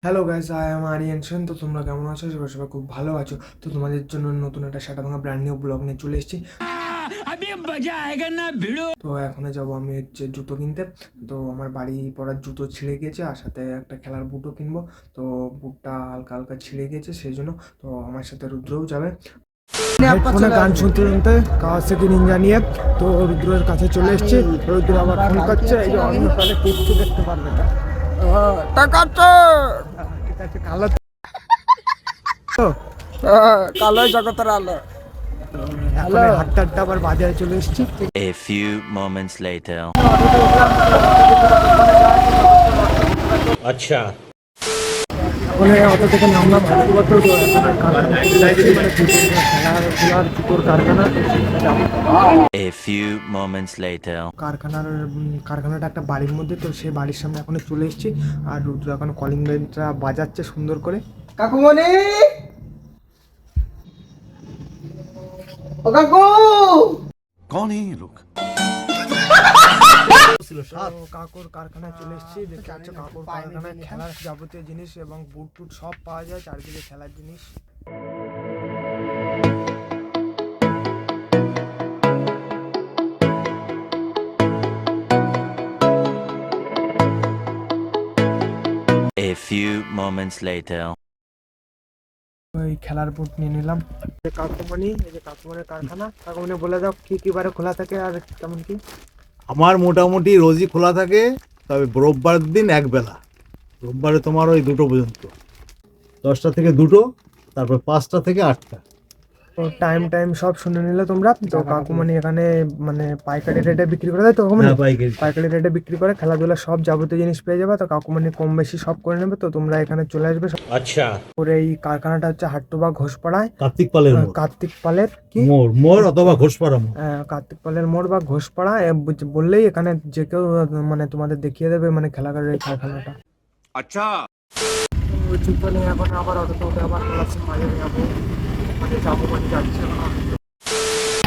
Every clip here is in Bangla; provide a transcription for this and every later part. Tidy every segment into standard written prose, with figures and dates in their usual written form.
Hello guys, I am Aryan Sen. তো তোমরা কেমন আছো? সবাই সবাই খুব ভালো আছো। তো তোমাদের জন্য নতুন একটা সাটা ভাঙা ব্র্যান্ড নিউ ব্লগ নিয়ে চলে এসেছি। তো এখন যাবো আমি হচ্ছে জুতো কিনতে। তো আমার বাড়ি পরার জুতো ছিঁড়ে গিয়েছে, আর সাথে একটা খেলার বুটও কিনবো। তো বুটটা হালকা হালকা ছিঁড়ে গিয়েছে, সেই জন্য তো আমার সাথে রুদ্রও যাবে। হেডফোনে গান শুনতে শুনতে কাওয়াসাকি নিনজা নিয়ে তো রুদ্রের কাছে চলে এসেছি। রুদ্র আবার ফোন করছে, এই যে অন্ধকারে কিচ্ছু দেখতে পারবে না। টাকাচ্ছে ঠিক আছে, কালো তো কালোই জগতের আলো। এখন হাঁটতে হাঁটতে আবার বাজারে চলে এসেছি। A few moments later. अच्छा। ওখানে অটো থেকে নামলাম হাঁটতে খেলার জুতোর কারখানা। A few moments later. কারখানাটা একটা বাড়ির মধ্যে, তো সেই বাড়ির সামনে এখন চলে এসেছি। আর রুদ্র এখন কলিং বেলটা বাজাচ্ছে সুন্দর করে। কাকুমণি, ও কাকু। कौन है ये लोग? কাকুর কারখানায় চলে এসেছি। দেখতে পাচ্ছ কাকুর কারখানায় খেলার যাবতীয় জিনিস এবং বুট টুট সব পাওয়া যায়, চারিদিকে খেলার জিনিস। A few moments later. ওই খেলার বুট নিয়ে নিলাম। কাকুমণি, এই যে কাকুমণির কারখানা। কাকুমণি বলে দাও কি কি বারে খোলা থাকে আর কেমন কি? আমার মোটামুটি রোজই খোলা থাকে, তবে রোববার দিন একবেলা। রোববারে তোমার ওই 2টো পর্যন্ত, 10টা থেকে 2টো, তারপর 5টা থেকে 8টা। তো টাইম টাইম সব শুনে নিলে তোমরা। তো কাকুমণি এখানে মানে পাইকারি রেটে বিক্রি করে দেয়। তো কাকুমণি হ্যাঁ, পাইকারি। পাইকারি রেটে বিক্রি করে, খেলাধুলা সব যাবতীয় জিনিস পেয়ে যাবে। তো কাকুমণি কম বেশি সব করে নেবে। তো তোমরা এখানে চলে আসবে। अच्छा। ওর এই কারখানাটা হচ্ছে হাট্টুবা ঘোষপাড়ায়, কার্তিক পালের মোড়, কার্তিক পালের কি মোড় অথবা ঘোষপাড়া মোড়। কার্তিক পালের মোড় বা ঘোষপাড়া বললেই এখানে যে কেউ মানে তোমাদের দেখিয়ে দেবে মানে খেলাঘরের এই কারখানাটা। আচ্ছা। জুতো নিয়ে এখন আবার অটোতে উঠে আবার ক্লাসে বাজারে যাবো, মানে যাবো মানে যাচ্ছি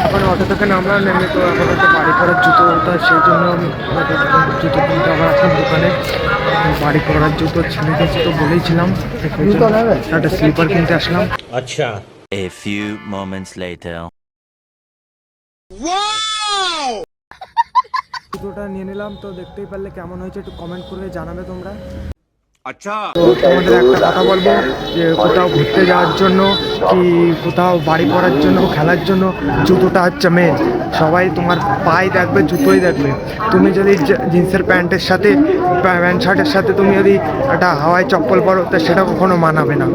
এখন অটো থেকে নামলাম। নেমে তো এখন একটা বাড়ি করার জুতো ওটা, সেই জন্য আমি জুতো কিনতে আবার আসলাম দোকানে। বাড়ি করার জুতো ছিঁড়ে গেছে তো বলেইছিলাম, একটা স্লিপার কিনতে আসলাম। अच्छा। A few moments later. জুতোটা নিয়ে নিলাম। তো দেখতেই পারলে কেমন হয়েছে একটু কমেন্ট করে জানাবে তোমরা। আচ্ছা। তো তোমাদের একটা কথা বলবো, যে কোথাও ঘুরতে যাওয়ার জন্য কি কোথাও বাড়ি করার জন্য খেলার জন্য জুতোটা হচ্ছে মেন। সবাই তোমার পায়ে দেখবে, জুতোই দেখবে। তুমি যদি জিন্সের প্যান্টের সাথে প্যান্ট শার্টের সাথে তুমি যদি একটা হাওয়াই চপ্পল পরো, তা সেটা কখনো মানাবে না।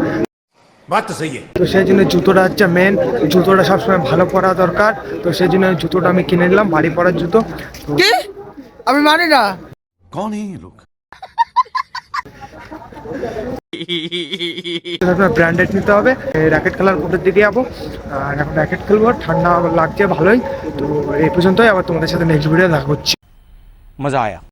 বাত তো সহি। তো সেই জন্য জুতোটা হচ্ছে মেন। জুতোটা সবসময় ভালো পরা দরকার। তো সেই জন্য জুতোটা আমি কিনে নিলাম, বাড়ি পরার জুতো। কি? আমি মানি না। कौन है ये लोग? ব্র্যান্ডেড নিতে হবে। র্যাকেট খেলার কোর্টের দিকে যাবো, আর এখন র্যাকেট খেলবো। ঠান্ডা লাগছে ভালোই। তো এই পর্যন্তই, আবার তোমাদের সাথে নেক্সট ভিডিও দেখা হচ্ছে। मजा आया।